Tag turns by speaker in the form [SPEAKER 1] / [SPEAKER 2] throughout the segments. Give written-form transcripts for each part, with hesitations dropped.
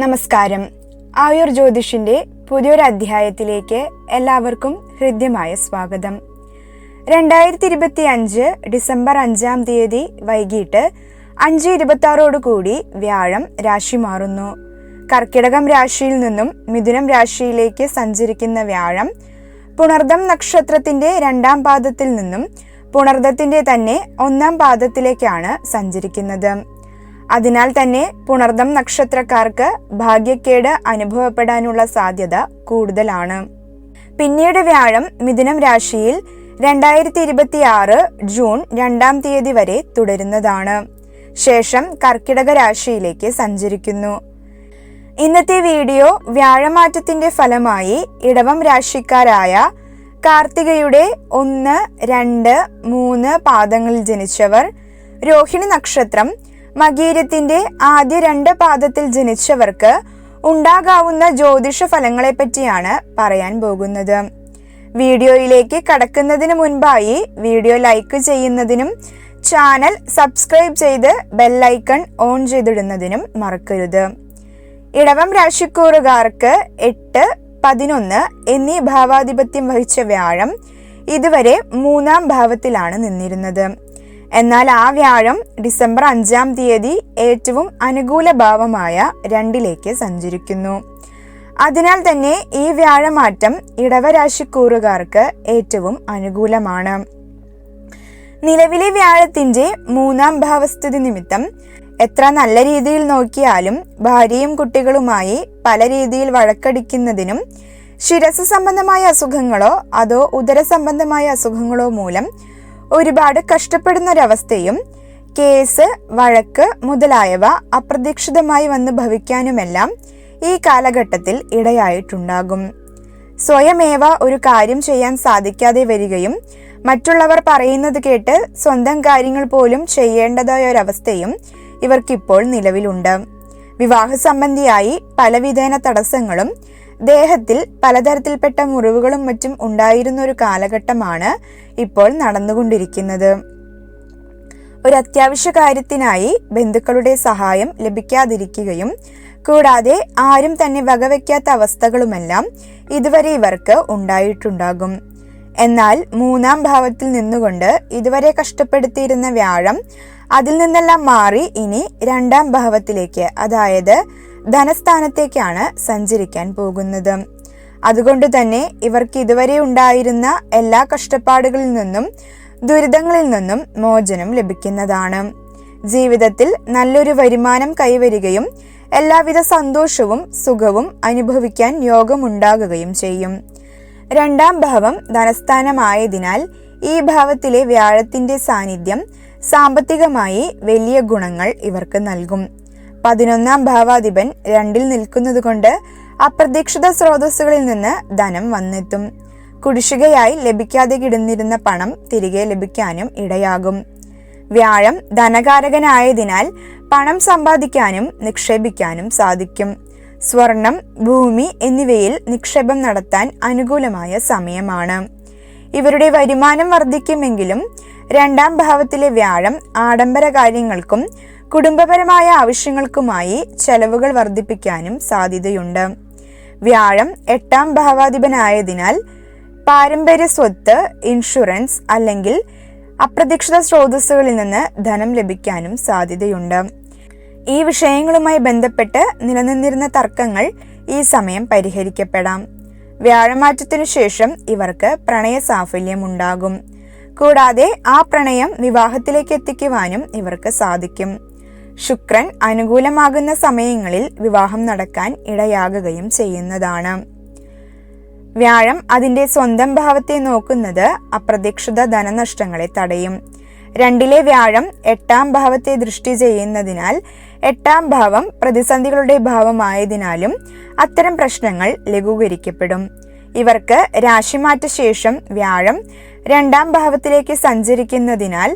[SPEAKER 1] നമസ്കാരം. ആയുർ ജ്യോതിഷിന്റെ പുതിയൊരു അധ്യായത്തിലേക്ക് എല്ലാവർക്കും ഹൃദ്യമായ സ്വാഗതം. 2025 ഡിസംബർ 5 തീയതി വൈകിട്ട് 5:26 വ്യാഴം രാശി മാറുന്നു. കർക്കിടകം രാശിയിൽ നിന്നും മിഥുനം രാശിയിലേക്ക് സഞ്ചരിക്കുന്ന വ്യാഴം പുണർദം നക്ഷത്രത്തിന്റെ 2ാം പാദത്തിൽ നിന്നും പുണർദത്തിന്റെ തന്നെ 1ാം പാദത്തിലേക്കാണ് സഞ്ചരിക്കുന്നത്. അതിനാൽ തന്നെ പുണർദം നക്ഷത്രക്കാർക്ക് ഭാഗ്യക്കേട് അനുഭവപ്പെടാനുള്ള സാധ്യത കൂടുതലാണ്. പിന്നീട് വ്യാഴം മിഥുനം രാശിയിൽ 2026 ജൂൺ 2 തീയതി വരെ തുടരുന്നതാണ്. ശേഷം കർക്കിടക രാശിയിലേക്ക് സഞ്ചരിക്കുന്നു. ഇന്നത്തെ വീഡിയോ വ്യാഴമാറ്റത്തിന്റെ ഫലമായി ഇടവം രാശിക്കാരായ കാർത്തികയുടെ 1, 2, 3 പാദങ്ങളിൽ ജനിച്ചവർ, രോഹിണി നക്ഷത്രം മകീരത്തിന്റെ ആദ്യ 2 പാദത്തിൽ ജനിച്ചവർക്ക് ഉണ്ടാകാവുന്ന ജ്യോതിഷ ഫലങ്ങളെ പറ്റിയാണ് പറയാൻ പോകുന്നത്. വീഡിയോയിലേക്ക് കടക്കുന്നതിന് മുൻപായി വീഡിയോ ലൈക്ക് ചെയ്യുന്നതിനും ചാനൽ സബ്സ്ക്രൈബ് ചെയ്ത് ബെല്ലൈക്കൺ ഓൺ ചെയ്തിടുന്നതിനും മറക്കരുത്. ഇടവം രാശിക്കൂറുകാർക്ക് 8, 11 എന്നീ ഭാവാധിപത്യം വഹിച്ച വ്യാഴം ഇതുവരെ 3ാം ഭാവത്തിലാണ് നിന്നിരുന്നത്. എന്നാൽ ആ വ്യാഴം ഡിസംബർ 5 തീയതി ഏറ്റവും അനുകൂല ഭാവമായ 2ലേക്ക് സഞ്ചരിക്കുന്നു. അതിനാൽ തന്നെ ഈ വ്യാഴമാറ്റം ഇടവരാശിക്കൂറുകാർക്ക് ഏറ്റവും അനുകൂലമാണ്. നിലവിലെ വ്യാഴത്തിന്റെ 3ാം ഭാവസ്ഥിതി നിമിത്തം എത്ര നല്ല രീതിയിൽ നോക്കിയാലും ഭാര്യയും കുട്ടികളുമായി പല രീതിയിൽ വഴക്കടിക്കുന്നതിനും ശിരസ് സംബന്ധമായ അസുഖങ്ങളോ അതോ ഉദര സംബന്ധമായ അസുഖങ്ങളോ മൂലം ഒരുപാട് കഷ്ടപ്പെടുന്നൊരവസ്ഥയും കേസ്, വഴക്ക് മുതലായവ അപ്രതീക്ഷിതമായി വന്ന് ഭവിക്കാനുമെല്ലാം ഈ കാലഘട്ടത്തിൽ ഇടയായിട്ടുണ്ടാകും. സ്വയമേവ ഒരു കാര്യം ചെയ്യാൻ സാധിക്കാതെ വരികയും മറ്റുള്ളവർ പറയുന്നത് കേട്ട് സ്വന്തം കാര്യങ്ങൾ പോലും ചെയ്യേണ്ടതായ ഒരവസ്ഥയും ഇവർക്കിപ്പോൾ നിലവിലുണ്ട്. വിവാഹ സംബന്ധിയായി പലവിധേന തടസ്സങ്ങളും ദേഹത്തിൽ പലതരത്തിൽപ്പെട്ട മുറിവുകളും മറ്റും ഉണ്ടായിരുന്ന ഒരു കാലഘട്ടമാണ് ഇപ്പോൾ നടന്നുകൊണ്ടിരിക്കുന്നത്. ഒരു അത്യാവശ്യ കാര്യത്തിനായി ബന്ധുക്കളുടെ സഹായം ലഭിക്കാതിരിക്കുകയും കൂടാതെ ആരും തന്നെ വകവയ്ക്കാത്ത അവസ്ഥകളുമെല്ലാം ഇതുവരെ ഇവർക്ക് ഉണ്ടായിട്ടുണ്ടാകും. എന്നാൽ 3ാം ഭാവത്തിൽ നിന്നുകൊണ്ട് ഇതുവരെ കഷ്ടപ്പെടുത്തിയിരുന്ന വ്യാഴം അതിൽ നിന്നെല്ലാം മാറി ഇനി 2ാം ഭാവത്തിലേക്ക്, അതായത് ധനസ്ഥാനത്തേക്കാണ് സഞ്ചരിക്കാൻ പോകുന്നത്. അതുകൊണ്ട് തന്നെ ഇവർക്ക് ഇതുവരെ ഉണ്ടായിരുന്ന എല്ലാ കഷ്ടപ്പാടുകളിൽ നിന്നും ദുരിതങ്ങളിൽ നിന്നും മോചനം ലഭിക്കുന്നതാണ്. ജീവിതത്തിൽ നല്ലൊരു വരുമാനം കൈവരികയും എല്ലാവിധ സന്തോഷവും സുഖവും അനുഭവിക്കാൻ യോഗമുണ്ടാകുകയും ചെയ്യും. 2ാം ഭാവം ധനസ്ഥാനമായതിനാൽ ഈ ഭാവത്തിലെ വ്യാഴത്തിന്റെ സാന്നിധ്യം സാമ്പത്തികമായി വലിയ ഗുണങ്ങൾ ഇവർക്ക് നൽകും. 11ാം ഭാവാധിപൻ 2ൽ നിൽക്കുന്നത് കൊണ്ട് അപ്രതീക്ഷിത സ്രോതസ്സുകളിൽ നിന്ന് ധനം വന്നെത്തും. കുടിശ്ശികയായി ലഭിക്കാതെ കിടന്നിരുന്ന പണം തിരികെ ലഭിക്കാനും ഇടയാകും. വ്യാഴം ധനകാരകനായതിനാൽ പണം സമ്പാദിക്കാനും നിക്ഷേപിക്കാനും സാധിക്കും. സ്വർണം, ഭൂമി എന്നിവയിൽ നിക്ഷേപം നടത്താൻ അനുകൂലമായ സമയമാണ്. ഇവരുടെ വരുമാനം വർദ്ധിക്കുമെങ്കിലും 2ാം ഭാവത്തിലെ വ്യാഴം ആഡംബര കാര്യങ്ങൾക്കും കുടുംബപരമായ ആവശ്യങ്ങൾക്കുമായി ചെലവുകൾ വർദ്ധിപ്പിക്കാനും സാധ്യതയുണ്ട്. വ്യാഴം 8ാം ഭാവാധിപനായതിനാൽ പാരമ്പര്യ സ്വത്ത്, ഇൻഷുറൻസ് അല്ലെങ്കിൽ അപ്രതീക്ഷിത സ്രോതസ്സുകളിൽ നിന്ന് ധനം ലഭിക്കാനും സാധ്യതയുണ്ട്. ഈ വിഷയങ്ങളുമായി ബന്ധപ്പെട്ട് നിലനിന്നിരുന്ന തർക്കങ്ങൾ ഈ സമയം പരിഹരിക്കപ്പെടാം. വ്യാഴമാറ്റത്തിനു ശേഷം ഇവർക്ക് പ്രണയ സാഫല്യം ഉണ്ടാകും. കൂടാതെ ആ പ്രണയം വിവാഹത്തിലേക്ക് എത്തിക്കുവാനും ഇവർക്ക് സാധിക്കും. ശുക്രൻ അനുകൂലമാകുന്ന സമയങ്ങളിൽ വിവാഹം നടക്കാൻ ഇടയാകുകയും ചെയ്യുന്നതാണ്. വ്യാഴം അതിന്റെ സ്വന്തം ഭാവത്തെ നോക്കുന്നത് അപ്രതീക്ഷിത ധനനഷ്ടങ്ങളെ തടയും. 2ലെ വ്യാഴം 8ാം ഭാവത്തെ ദൃഷ്ടി ചെയ്യുന്നതിനാൽ 8ാം ഭാവം പ്രതിസന്ധികളുടെ ഭാവമായതിനാലും അത്തരം പ്രശ്നങ്ങൾ ലഘൂകരിക്കപ്പെടും. ഇവർക്ക് രാശിമാറ്റ ശേഷം വ്യാഴം 2ാം ഭാവത്തിലേക്ക് സഞ്ചരിക്കുന്നതിനാൽ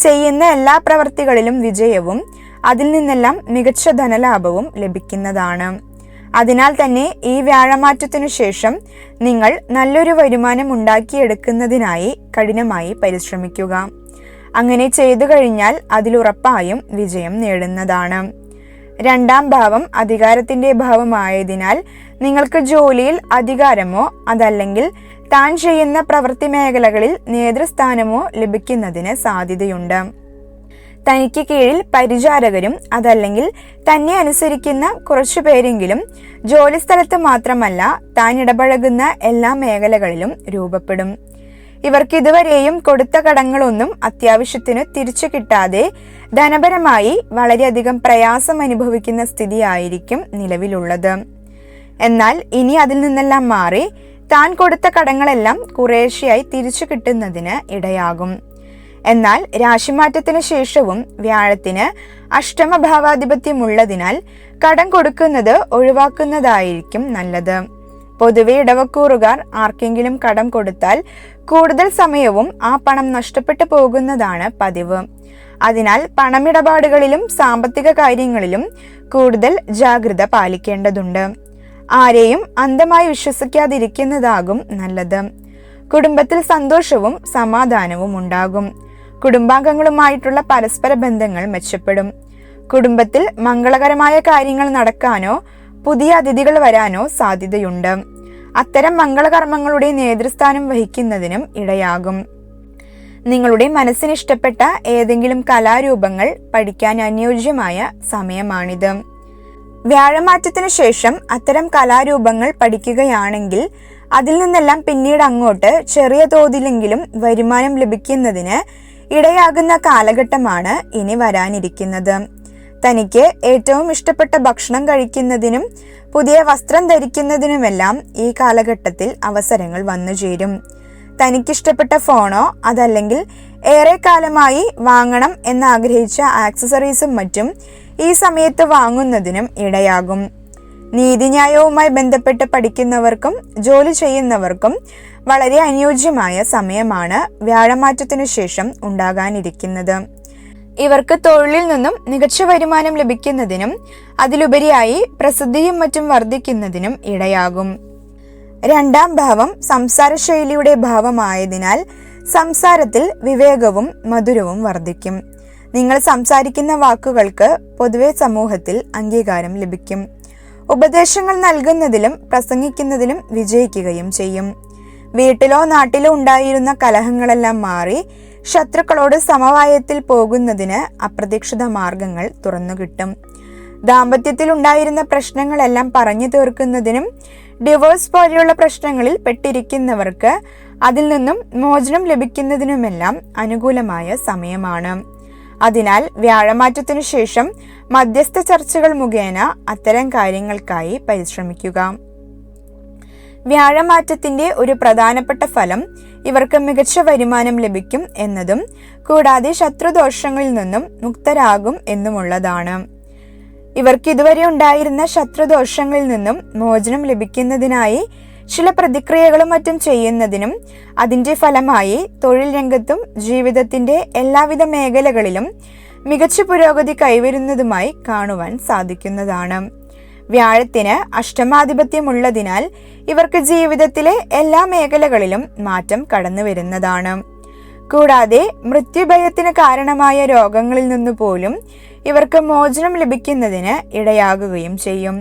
[SPEAKER 1] ചെയ്യുന്ന എല്ലാ പ്രവൃത്തികളിലും വിജയവും അതിൽ നിന്നെല്ലാം മികച്ച ധനലാഭവും ലഭിക്കുന്നതാണ്. അതിനാൽ തന്നെ ഈ വ്യാഴമാറ്റത്തിനു ശേഷം നിങ്ങൾ നല്ലൊരു വരുമാനം ഉണ്ടാക്കിയെടുക്കുന്നതിനായി കഠിനമായി പരിശ്രമിക്കുക. അങ്ങനെ ചെയ്തു കഴിഞ്ഞാൽ അതിലുറപ്പായും വിജയം നേടുന്നതാണ്. രണ്ടാം ഭാവം അധികാരത്തിന്റെ ഭാവമായതിനാൽ നിങ്ങൾക്ക് ജോലിയിൽ അധികാരമോ അതല്ലെങ്കിൽ താൻ ചെയ്യുന്ന പ്രവൃത്തി മേഖലകളിൽ നേതൃസ്ഥാനമോ ലഭിക്കുന്നതിന് സാധ്യതയുണ്ട്. തനിക്ക് കീഴിൽ പരിചാരകരും അതല്ലെങ്കിൽ തന്നെ അനുസരിക്കുന്ന കുറച്ചു പേരെങ്കിലും ജോലിസ്ഥലത്ത് മാത്രമല്ല താൻ ഇടപഴകുന്ന എല്ലാ മേഖലകളിലും രൂപപ്പെടും. ഇവർക്ക് ഇതുവരെയും കൊടുത്ത കടങ്ങളൊന്നും അത്യാവശ്യത്തിന് തിരിച്ചു കിട്ടാതെ ധനപരമായി വളരെയധികം പ്രയാസം അനുഭവിക്കുന്ന സ്ഥിതിയായിരിക്കും നിലവിലുള്ളത്. എന്നാൽ ഇനി അതിൽ നിന്നെല്ലാം മാറി താൻ കൊടുത്ത കടങ്ങളെല്ലാം കുറേശ്ശെയായി തിരിച്ചു കിട്ടുന്നതിന് ഇടയാകും. എന്നാൽ രാശിമാറ്റത്തിന് ശേഷവും വ്യാഴത്തിന് അഷ്ടമഭാവാധിപത്യമുള്ളതിനാൽ കടം കൊടുക്കുന്നത് ഒഴിവാക്കുന്നതായിരിക്കും നല്ലത്. പൊതുവെ ഇടവക്കൂറുകാർ ആർക്കെങ്കിലും കടം കൊടുത്താൽ കൂടുതൽ സമയവും ആ പണം നഷ്ടപ്പെട്ടു പോകുന്നതാണ് പതിവ്. അതിനാൽ പണമിടപാടുകളിലും സാമ്പത്തിക കാര്യങ്ങളിലും കൂടുതൽ ജാഗ്രത പാലിക്കേണ്ടതുണ്ട്. ആരെയും അന്ധമായി വിശ്വസിക്കാതിരിക്കുന്നതാകും നല്ലത്. കുടുംബത്തിൽ സന്തോഷവും സമാധാനവും ഉണ്ടാകും. കുടുംബാംഗങ്ങളുമായിട്ടുള്ള പരസ്പര ബന്ധങ്ങൾ മെച്ചപ്പെടും. കുടുംബത്തിൽ മംഗളകരമായ കാര്യങ്ങൾ നടക്കാനോ പുതിയ അതിഥികൾ വരാനോ സാധ്യതയുണ്ട്. അത്തരം മംഗളകർമ്മങ്ങളുടെ നേതൃസ്ഥാനം വഹിക്കുന്നതിനും ഇടയാകും. നിങ്ങളുടെ മനസ്സിന് ഇഷ്ടപ്പെട്ട ഏതെങ്കിലും കലാരൂപങ്ങൾ പഠിക്കാൻ അനുയോജ്യമായ സമയമാണിത്. വ്യാഴമാറ്റത്തിനു ശേഷം അത്തരം കലാരൂപങ്ങൾ പഠിക്കുകയാണെങ്കിൽ അതിൽ നിന്നെല്ലാം പിന്നീട് അങ്ങോട്ട് ചെറിയ തോതിലെങ്കിലും വരുമാനം ലഭിക്കുന്നതിന് ഇടയാകുന്ന കാലഘട്ടമാണ് ഇനി വരാനിരിക്കുന്നത്. തനിക്ക് ഏറ്റവും ഇഷ്ടപ്പെട്ട ഭക്ഷണം കഴിക്കുന്നതിനും പുതിയ വസ്ത്രം ധരിക്കുന്നതിനുമെല്ലാം ഈ കാലഘട്ടത്തിൽ അവസരങ്ങൾ വന്നു ചേരും. തനിക്കിഷ്ടപ്പെട്ട ഫോണോ അതല്ലെങ്കിൽ ഏറെ കാലമായി വാങ്ങണം എന്നാഗ്രഹിച്ച ആക്സസറീസും മറ്റും ഈ സമയത്ത് വാങ്ങുന്നതിനും ഇടയാകും. നീതിന്യായവുമായി ബന്ധപ്പെട്ട് പഠിക്കുന്നവർക്കും ജോലി ചെയ്യുന്നവർക്കും വളരെ അനുയോജ്യമായ സമയമാണ് വ്യാഴമാറ്റത്തിനു ശേഷം ഉണ്ടാകാനിരിക്കുന്നത്. ഇവർക്ക് തൊഴിലിൽ നിന്നും മികച്ച വരുമാനം ലഭിക്കുന്നതിനും അതിലുപരിയായി പ്രസിദ്ധിയും മറ്റും വർദ്ധിക്കുന്നതിനും ഇടയാകും. രണ്ടാം ഭാവം സംസാര ശൈലിയുടെ ഭാവമായതിനാൽ സംസാരത്തിൽ വിവേകവും മധുരവും വർദ്ധിക്കും. നിങ്ങൾ സംസാരിക്കുന്ന വാക്കുകൾക്ക് പൊതുവെ സമൂഹത്തിൽ അംഗീകാരം ലഭിക്കും. ഉപദേശങ്ങൾ നൽകുന്നതിലും പ്രസംഗിക്കുന്നതിലും വിജയിക്കുകയും ചെയ്യും. വീട്ടിലോ നാട്ടിലോ ഉണ്ടായിരുന്ന കലഹങ്ങളെല്ലാം മാറി ശത്രുക്കളോട് സമവായത്തിൽ പോകുന്നതിന് അപ്രതീക്ഷിത മാർഗങ്ങൾ തുറന്നുകിട്ടും. ദാമ്പത്യത്തിൽ ഉണ്ടായിരുന്ന പ്രശ്നങ്ങളെല്ലാം പറഞ്ഞു തീർക്കുന്നതിനും ഡിവോഴ്സ് പോലെയുള്ള പ്രശ്നങ്ങളിൽ പെട്ടിരിക്കുന്നവർക്ക് അതിൽ നിന്നും മോചനം ലഭിക്കുന്നതിനുമെല്ലാം അനുകൂലമായ സമയമാണ്. അതിനാൽ വ്യാഴമാറ്റത്തിനു ശേഷം മധ്യസ്ഥ ചർച്ചകൾ മുഖേന അത്തരം കാര്യങ്ങൾക്കായി പരിശ്രമിക്കുക. വ്യാഴമാറ്റത്തിന്റെ ഒരു പ്രധാനപ്പെട്ട ഫലം ഇവർക്ക് മികച്ച വരുമാനം ലഭിക്കും എന്നതും കൂടാതെ ശത്രുദോഷങ്ങളിൽ നിന്നും മുക്തരാകും എന്നുമുള്ളതാണ്. ഇവർക്ക് ഇതുവരെ ഉണ്ടായിരുന്ന ശത്രുദോഷങ്ങളിൽ നിന്നും മോചനം ലഭിക്കുന്നതിനായി ചില പ്രതിക്രിയകളും മറ്റും ചെയ്യുന്നതിനും അതിന്റെ ഫലമായി തൊഴിൽ രംഗത്തും ജീവിതത്തിന്റെ എല്ലാവിധ മേഖലകളിലും മികച്ച പുരോഗതി കൈവരുന്നതുമായി കാണുവാൻ സാധിക്കുന്നതാണ്. വ്യാഴത്തിന് അഷ്ടമാധിപത്യമുള്ളതിനാൽ ഇവർക്ക് ജീവിതത്തിലെ എല്ലാ മേഖലകളിലും മാറ്റം കടന്നു വരുന്നതാണ്. കൂടാതെ മൃത്യുഭയത്തിന് കാരണമായ രോഗങ്ങളിൽ നിന്നു പോലും ഇവർക്ക് മോചനം ലഭിക്കുന്നതിന് ഇടയാകുകയും ചെയ്യും.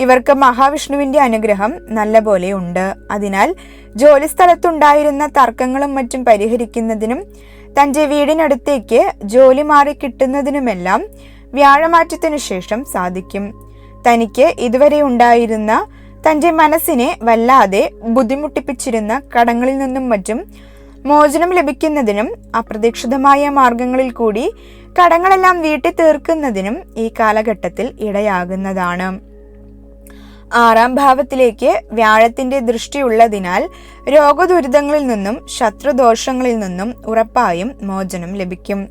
[SPEAKER 1] ഇവർക്ക് മഹാവിഷ്ണുവിന്റെ അനുഗ്രഹം നല്ലപോലെ ഉണ്ട്. അതിനാൽ ജോലിസ്ഥലത്തുണ്ടായിരുന്ന തർക്കങ്ങളും മറ്റും പരിഹരിക്കുന്നതിനും തന്റെ വീടിനടുത്തേക്ക് ജോലി മാറി കിട്ടുന്നതിനുമെല്ലാം വ്യാഴമാറ്റത്തിനു ശേഷം സാധിക്കും. തനിക്ക് ഇതുവരെ ഉണ്ടായിരുന്ന തന്റെ മനസ്സിനെ വല്ലാതെ ബുദ്ധിമുട്ടിപ്പിച്ചിരുന്ന കടങ്ങളിൽ നിന്നും മറ്റും മോചനം ലഭിക്കുന്നതിനും അപ്രതീക്ഷിതമായ മാർഗങ്ങളിൽ കൂടി കടങ്ങളെല്ലാം വീട്ടി തീർക്കുന്നതിനും ഈ കാലഘട്ടത്തിൽ ഇടയാകുന്നതാണ്. ആറാം ഭാവത്തിലേക്ക് വ്യാഴത്തിന്റെ ദൃഷ്ടിയുള്ളതിനാൽ രോഗദുരിതങ്ങളിൽ നിന്നും ശത്രുദോഷങ്ങളിൽ നിന്നും ഉറപ്പായും മോചനം ലഭിക്കും.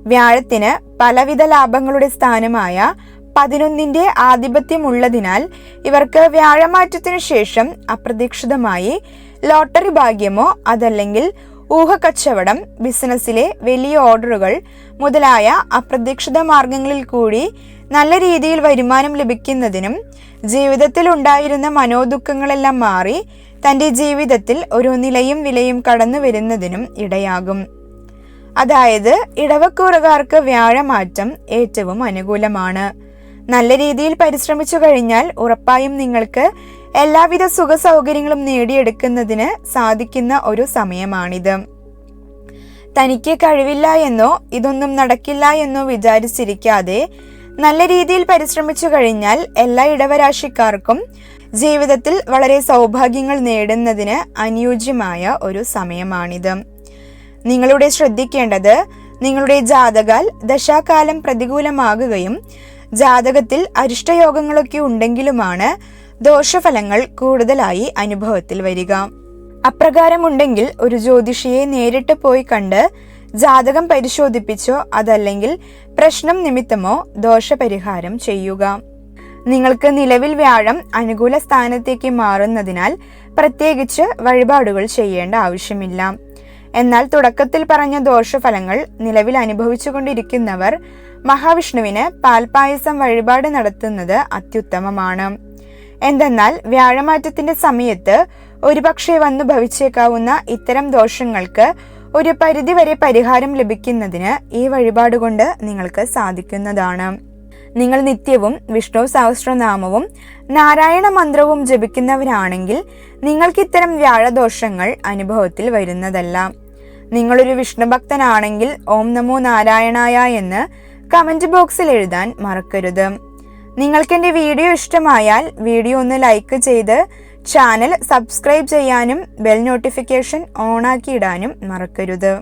[SPEAKER 1] വ്യാഴത്തിന് പലവിധ ലാഭങ്ങളുടെ സ്ഥാനമായ 11ന്റെ ആധിപത്യമുള്ളതിനാൽ ഇവർക്ക് വ്യാഴമാറ്റത്തിനു ശേഷം അപ്രതീക്ഷിതമായി ലോട്ടറി ഭാഗ്യമോ അതല്ലെങ്കിൽ ഊഹക്കച്ചവടം, ബിസിനസ്സിലെ വലിയ ഓർഡറുകൾ മുതലായ അപ്രതീക്ഷിത മാർഗങ്ങളിൽ കൂടി നല്ല രീതിയിൽ വരുമാനം ലഭിക്കുന്നതിനും ജീവിതത്തിൽ ഉണ്ടായിരുന്ന മനോദുഃഖങ്ങളെല്ലാം മാറി തന്റെ ജീവിതത്തിൽ ഒരു നിലയും വിലയും കടന്നു വരുന്നതിനും ഇടയാകും. അതായത് ഇടവക്കൂറുകാർക്ക് വ്യാഴമാറ്റം ഏറ്റവും അനുകൂലമാണ്. നല്ല രീതിയിൽ പരിശ്രമിച്ചു കഴിഞ്ഞാൽ ഉറപ്പായും നിങ്ങൾക്ക് എല്ലാവിധ സുഖ സൗകര്യങ്ങളും നേടിയെടുക്കുന്നതിന് സാധിക്കുന്ന ഒരു സമയമാണിത്. തനിക്ക് കഴിവില്ല എന്നോ ഇതൊന്നും നടക്കില്ല എന്നോ വിചാരിച്ചിരിക്കാതെ നല്ല രീതിയിൽ പരിശ്രമിച്ചു കഴിഞ്ഞാൽ എല്ലാ ഇടവരാശിക്കാർക്കും ജീവിതത്തിൽ വളരെ സൗഭാഗ്യങ്ങൾ നേടുന്നതിന് അനുയോജ്യമായ ഒരു സമയമാണിത്. നിങ്ങളുടെ ശ്രദ്ധിക്കേണ്ടത്, നിങ്ങളുടെ ജാതകാൽ ദശാകാലം പ്രതികൂലമാകുകയും ജാതകത്തിൽ അരിഷ്ടയോഗങ്ങളൊക്കെ ഉണ്ടെങ്കിലുമാണ് ദോഷഫലങ്ങൾ കൂടുതലായി അനുഭവത്തിൽ വരിക. അപ്രകാരമുണ്ടെങ്കിൽ ഒരു ജ്യോതിഷിയെ നേരിട്ട് പോയി കണ്ട് ജാതകം പരിശോധിപ്പിച്ചോ അതല്ലെങ്കിൽ പ്രശ്നം നിമിത്തമോ ദോഷപരിഹാരം ചെയ്യുക. നിങ്ങൾക്ക് നിലവിൽ വ്യാഴം അനുകൂല സ്ഥാനത്തേക്ക് മാറുന്നതിനാൽ പ്രത്യേകിച്ച് വഴിപാടുകൾ ചെയ്യേണ്ട ആവശ്യമില്ല. എന്നാൽ തുടക്കത്തിൽ പറഞ്ഞ ദോഷഫലങ്ങൾ നിലവിൽ അനുഭവിച്ചുകൊണ്ടിരിക്കുന്നവർ മഹാവിഷ്ണുവിന് പാൽപായസം വഴിപാട് നടത്തുന്നത് അത്യുത്തമമാണ്. എന്തെന്നാൽ വ്യാഴമാറ്റത്തിന്റെ സമയത്ത് ഒരുപക്ഷെ വന്നു ഭവിച്ചേക്കാവുന്ന ഇത്തരം ദോഷങ്ങൾക്ക് ഒരു പരിധിവരെ പരിഹാരം ലഭിക്കുന്നതിന് ഈ വഴിപാട് കൊണ്ട് നിങ്ങൾക്ക് സാധിക്കുന്നതാണ്. നിങ്ങൾ നിത്യവും വിഷ്ണു സഹസ്രനാമവും നാരായണ മന്ത്രവും ജപിക്കുന്നവരാണെങ്കിൽ നിങ്ങൾക്ക് ഇത്തരം വ്യാഴദോഷങ്ങൾ അനുഭവത്തിൽ വരുന്നതല്ല. നിങ്ങളൊരു വിഷ്ണു ഭക്തനാണെങ്കിൽ ഓം നമോ നാരായണായ എന്ന് കമന്റ് ബോക്സിൽ എഴുതാൻ മറക്കരുത്. നിങ്ങൾക്ക് എൻ്റെ വീഡിയോ ഇഷ്ടമായാൽ വീഡിയോ ഒന്ന് ലൈക്ക് ചെയ്ത് ചാനൽ സബ്സ്ക്രൈബ് ചെയ്യാനും ബെൽ നോട്ടിഫിക്കേഷൻ ഓണാക്കി ഇടാനും മറക്കരുത്.